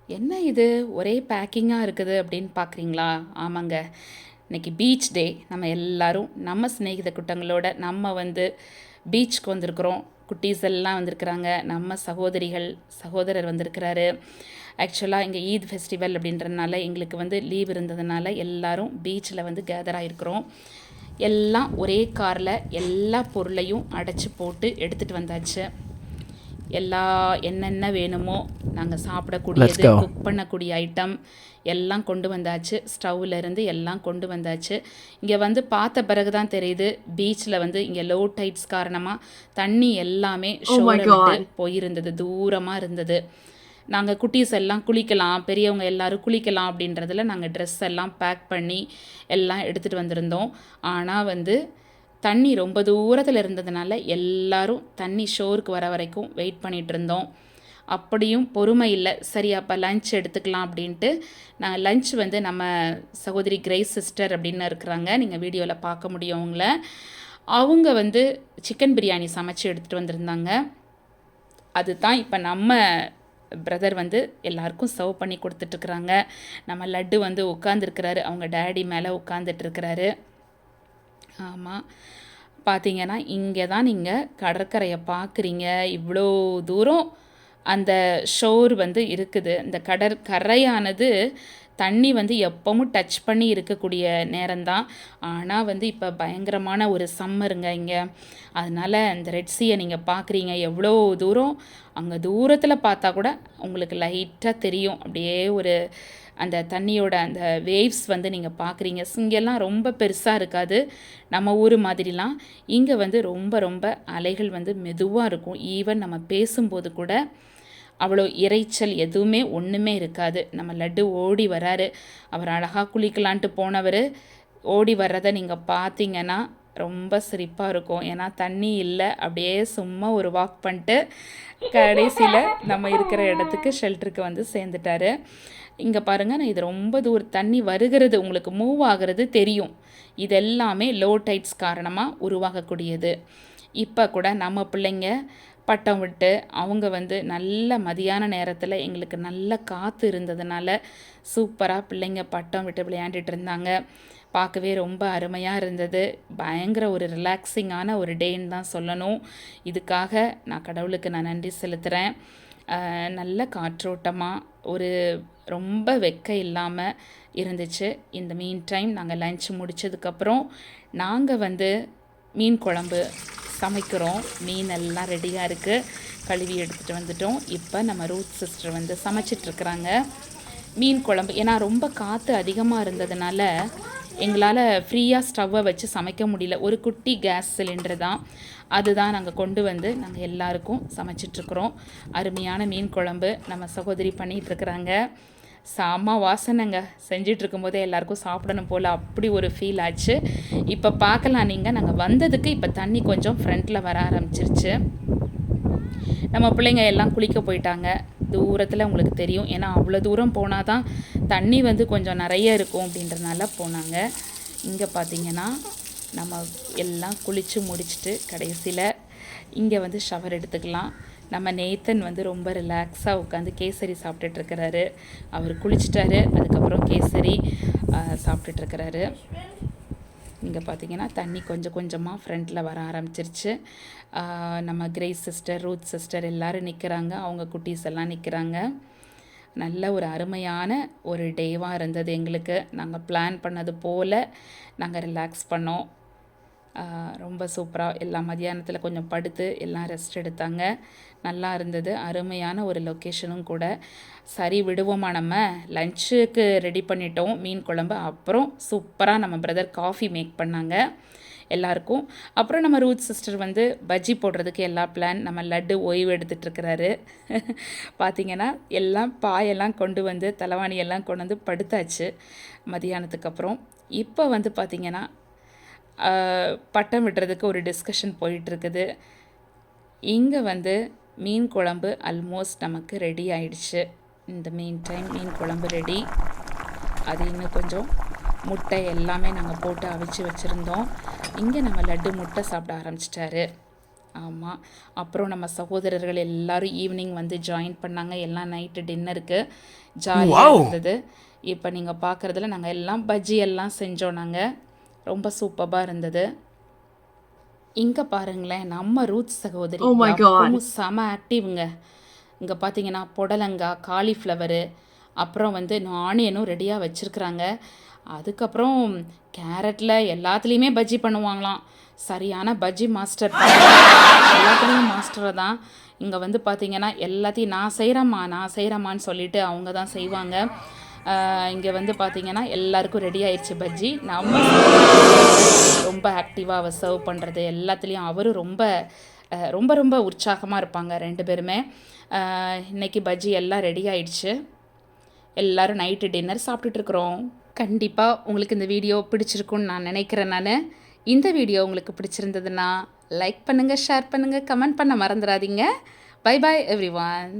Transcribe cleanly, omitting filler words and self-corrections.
என்ன இது ஒரே பேக்கிங்காக இருக்குது அப்படின்னு பார்க்குறீங்களா? ஆமாங்க. இன்னைக்கு பீச் டே. நம்ம எல்லாரும் நம்ம சிநேகித கூட்டங்களோட நம்ம வந்து பீச்சுக்கு வந்திருக்கிறோம். குட்டீஸ் எல்லாம் வந்திருக்கிறாங்க. நம்ம சகோதரிகள், சகோதரர் வந்திருக்கிறாரு. ஆக்சுவலாக இங்கே ஈத் ஃபெஸ்டிவல் அப்படின்றதுனால எங்களுக்கு வந்து லீவ் இருந்ததுனால எல்லாரும் பீச்சில் வந்து கேதர் ஆகிருக்கிறோம். எல்லாம் ஒரே காரில் எல்லா பொருளையும் அடைச்சி போட்டு எடுத்துகிட்டு வந்தாச்சு. எல்லா என்னென்ன வேணுமோ நாங்கள் Let's சாப்பிடக்கூடியது, go. குக் பண்ணக்கூடிய ஐட்டம் எல்லாம் கொண்டு வந்தாச்சு. ஸ்டவ்லேருந்து எல்லாம் கொண்டு வந்தாச்சு. இங்கே வந்து பார்த்த பிறகு தான் தெரியுது, பீச்சில் வந்து இங்கே லோ டைட்ஸ் காரணமாக தண்ணி எல்லாமே Oh my ஷோரை விட்டு God. போயிருந்தது, தூரமாக இருந்தது. நாங்கள் குட்டீஸ் எல்லாம் குளிக்கலாம், பெரியவங்க எல்லாரும் குளிக்கலாம் அப்படின்றதுல நாங்கள் ட்ரெஸ் எல்லாம் பேக் பண்ணி எல்லாம் எடுத்துகிட்டு வந்திருந்தோம். ஆனால் வந்து தண்ணி ரொம்ப தூரத்தில் இருந்ததுனால எல்லாரும் தண்ணி ஷோருக்கு வர வரைக்கும் வெயிட் பண்ணிகிட்டு இருந்தோம். அப்படியும் பொறுமை இல்லை. சரி அப்போ லஞ்ச் எடுத்துக்கலாம் அப்படின்ட்டு நாங்கள் லஞ்ச் வந்து நம்ம சகோதரி கிரேஸ் சிஸ்டர் அப்படின்னு இருக்கிறாங்க, நீங்கள் வீடியோவில் பார்க்க முடியும் அவங்கள. அவங்க வந்து சிக்கன் பிரியாணி சமைச்சு எடுத்துகிட்டு வந்திருந்தாங்க. அதுதான் இப்போ நம்ம பிரதர் வந்து எல்லாருக்கும் சர்வ் பண்ணி கொடுத்துட்ருக்குறாங்க. நம்ம லட்டு வந்து உட்காந்துருக்கிறாரு, அவங்க டேடி மேலே உட்காந்துட்ருக்கிறாரு. ஆமாம், பார்த்தீங்கன்னா இங்கே தான் நீங்கள் கடற்கரையை பார்க்குறீங்க. இவ்வளோ தூரம் அந்த ஷோர் வந்து இருக்குது. இந்த கடற்கரையானது தண்ணி வந்து எப்பவும் டச் பண்ணி இருக்கக்கூடிய நேரம்தான். ஆனால் வந்து இப்போ பயங்கரமான ஒரு சம்மருங்க இங்கே. அதனால் இந்த ரெட் சீயை நீங்கள் பார்க்குறீங்க. எவ்வளோ தூரம் அங்கே தூரத்தில் பார்த்தா கூட உங்களுக்கு லைட்டாக தெரியும். அப்படியே ஒரு அந்த தண்ணியோட அந்த வேவ்ஸ் வந்து நீங்கள் பார்க்குறீங்க. இங்கெல்லாம் ரொம்ப பெருசாக இருக்காது நம்ம ஊர் மாதிரிலாம். இங்கே வந்து ரொம்ப ரொம்ப அலைகள் வந்து மெதுவாக இருக்கும். ஈவன் நம்ம பேசும்போது கூட அவ்வளோ இரைச்சல் எதுவுமே ஒன்றுமே இருக்காது. நம்ம லட்டு ஓடி வராரு. அவர் அழகாக குளிக்கலான்ட்டு போனவர் ஓடி வர்றதை நீங்கள் பார்த்தீங்கன்னா ரொம்ப சிரிப்பாக இருக்கும். ஏன்னா தண்ணி இல்லை, அப்படியே சும்மா ஒரு வாக் பண்ணிட்டு கடைசியில் நம்ம இருக்கிற இடத்துக்கு ஷெல்டருக்கு வந்து சேர்ந்துட்டாரு. இங்கே பாருங்கள், நான் இது ரொம்ப தண்ணி வருகிறது உங்களுக்கு மூவ் ஆகிறது தெரியும். இதெல்லாமே லோ டைட்ஸ் காரணமாக உருவாகக்கூடியது. இப்போ கூட நம்ம பிள்ளைங்க பட்டம் விட்டு அவங்க வந்து நல்ல மதியான நேரத்தில் எங்களுக்கு நல்ல காற்று இருந்ததுனால சூப்பராக பிள்ளைங்க பட்டம் விட்டு விளையாண்டுட்டு இருந்தாங்க. பார்க்கவே ரொம்ப அருமையாக இருந்தது. பயங்கர ஒரு ரிலாக்ஸிங்கான ஒரு டேன்னு தான் சொல்லணும். இதுக்காக நான் கடவுளுக்கு நான் நன்றி செலுத்துகிறேன். நல்ல காற்றோட்டமாக ஒரு ரொம்ப வெக்க இல்லாமல் இருந்துச்சு. இந்த மீன் டைம் நாங்கள் லஞ்ச் முடித்ததுக்கப்புறம் நாங்கள் வந்து மீன் குழம்பு சமைக்கிறோம். மீன் எல்லாம் ரெடியாக இருக்குது, கழுவி எடுத்துகிட்டு வந்துட்டோம். இப்போ நம்ம ரூத் சிஸ்டர் வந்து சமைச்சிட்ருக்குறாங்க மீன் குழம்பு. ஏன்னா ரொம்ப காற்று அதிகமாக இருந்ததுனால எங்களால் ஃப்ரீயாக ஸ்டவ்வை வச்சு சமைக்க முடியல. ஒரு குட்டி கேஸ் சிலிண்டர் தான், அதுதான் நாங்கள் கொண்டு வந்து நாங்கள் எல்லாருக்கும் சமைச்சிட்ருக்குறோம். அருமையான மீன் குழம்பு நம்ம சகோதரி பண்ணிகிட்ருக்குறாங்க. செம்ம வாசனைங்க. செஞ்சிட்ருக்கும்போதே எல்லாருக்கும் சாப்பிடணும் போல் அப்படி ஒரு ஃபீல் ஆச்சு. இப்போ பார்க்கலாம் நீங்கள், நாங்கள் வந்ததுக்கு இப்போ தண்ணி கொஞ்சம் ஃப்ரண்ட்டில் வர ஆரம்பிச்சிருச்சு. நம்ம பிள்ளைங்க எல்லாம் குளிக்க போயிட்டாங்க. தூரத்தில் உங்களுக்கு தெரியும், ஏன்னா அவ்வளோ தூரம் போனால் தான் தண்ணி வந்து கொஞ்சம் நிறைய இருக்கும் அப்படின்றதுனால போனாங்க. இங்கே பார்த்தீங்கன்னா நம்ம எல்லாம் குளித்து முடிச்சுட்டு கடைசியில் இங்கே வந்து ஷவர் எடுத்துக்கலாம். நம்ம நேத்தன் வந்து ரொம்ப ரிலாக்ஸாக உட்காந்து கேசரி சாப்பிட்டுட்ருக்கிறாரு. அவர் குளிச்சிட்டாரு, அதுக்கப்புறம் கேசரி சாப்பிட்டுட்ருக்கிறாரு. இங்கே பார்த்தீங்கன்னா தண்ணி கொஞ்சம் கொஞ்சமாக ஃப்ரண்ட்டில் வர ஆரம்பிச்சிருச்சு. நம்ம கிரேஸ் சிஸ்டர், ரூத் சிஸ்டர் எல்லோரும் நிற்கிறாங்க, அவங்க குட்டீஸ் எல்லாம் நிற்கிறாங்க. நல்ல ஒரு அருமையான ஒரு டேவாக இருந்தது எங்களுக்கு. நாங்கள் பிளான் பண்ணது போல் நாங்கள் ரிலாக்ஸ் பண்ணோம். ரொம்ப சூப்பராக எல்லாம் மதியானத்தில் கொஞ்சம் படுத்து எல்லாம் ரெஸ்ட் எடுத்தாங்க. நல்லா இருந்தது. அருமையான ஒரு லொக்கேஷனும் கூட. சரி விடுவோமா, நம்ம லஞ்சுக்கு ரெடி பண்ணிட்டோம் மீன் குழம்பு. அப்புறம் சூப்பராக நம்ம பிரதர் காஃபி மேக் பண்ணாங்க எல்லாருக்கும். அப்புறம் நம்ம ரூத் சிஸ்டர் வந்து பஜ்ஜி போடுறதுக்கு எல்லா பிளான். நம்ம லட்டு ஓய்வு எடுத்துகிட்ருக்கிறாரு. பார்த்திங்கன்னா எல்லாம் பாயெல்லாம் கொண்டு வந்து தலைவாணியெல்லாம் கொண்டு வந்து படுத்தாச்சு மதியானத்துக்கு அப்புறம். இப்போ வந்து பார்த்திங்கன்னா பட்டம் விடுறதுக்கு ஒரு டிஸ்கஷன் போயிட்டுருக்குது. இங்கே வந்து மீன் குழம்பு ஆல்மோஸ்ட் நமக்கு ரெடி ஆயிடுச்சு. இந்த மீன் டைம் மீன் குழம்பு ரெடி. அது இன்னும் கொஞ்சம் முட்டை எல்லாமே நாங்கள் போட்டு அவிச்சு வச்சுருந்தோம். இங்கே நம்ம லட்டு முட்டை சாப்பிட ஆரம்பிச்சிட்டாரு. ஆமாம். அப்புறம் நம்ம சகோதரர்கள் எல்லாரும் ஈவினிங் வந்து ஜாயின் பண்ணாங்க. எல்லாம் நைட்டு டின்னருக்கு ஜாலியாக இருந்தது. இப்போ நீங்கள் பார்க்குறதுல நாங்கள் எல்லாம் பஜ்ஜி எல்லாம் செஞ்சோம். நாங்கள் ரொம்ப சூப்பராக இருந்தது. இங்கே பாருங்களேன், நம்ம ரூத் சகோதரி எப்பவும் செம ஆக்டிவ்ங்க. இங்கே பார்த்தீங்கன்னா புடலங்காய், காலிஃப்ளவரு, அப்புறம் வந்து ஆனியனும் ரெடியாக வச்சுருக்குறாங்க. அதுக்கப்புறம் கேரட்டில் எல்லாத்துலேயுமே பஜ்ஜி பண்ணுவாங்களாம். சரியான பஜ்ஜி மாஸ்டர். எல்லாத்துலேயும் மாஸ்டரை தான். இங்கே வந்து பார்த்திங்கன்னா எல்லாத்தையும் நான் செய்கிறேம்மான்னு சொல்லிட்டு அவங்க தான் செய்வாங்க. இங்கே வந்து பார்த்திங்கன்னா எல்லாருக்கும் ரெடி ஆயிடுச்சு பஜ்ஜி. நம்ம ரொம்ப ஆக்டிவாக அவள் சர்வ் பண்ணுறது எல்லாத்துலேயும் அவரும் ரொம்ப ரொம்ப ரொம்ப உற்சாகமாக இருப்பாங்க 2 பேருமே. இன்றைக்கி பஜ்ஜி எல்லாம் ரெடி ஆயிடுச்சு. எல்லோரும் நைட்டு டின்னர் சாப்பிட்டுட்ருக்குறோம். கண்டிப்பாக உங்களுக்கு இந்த வீடியோ பிடிச்சிருக்குன்னு நான் நினைக்கிறேன். இந்த வீடியோ உங்களுக்கு பிடிச்சிருந்ததுன்னா லைக் பண்ணுங்கள், ஷேர் பண்ணுங்கள், கமெண்ட் பண்ண மறந்துடாதீங்க. Bye bye everyone.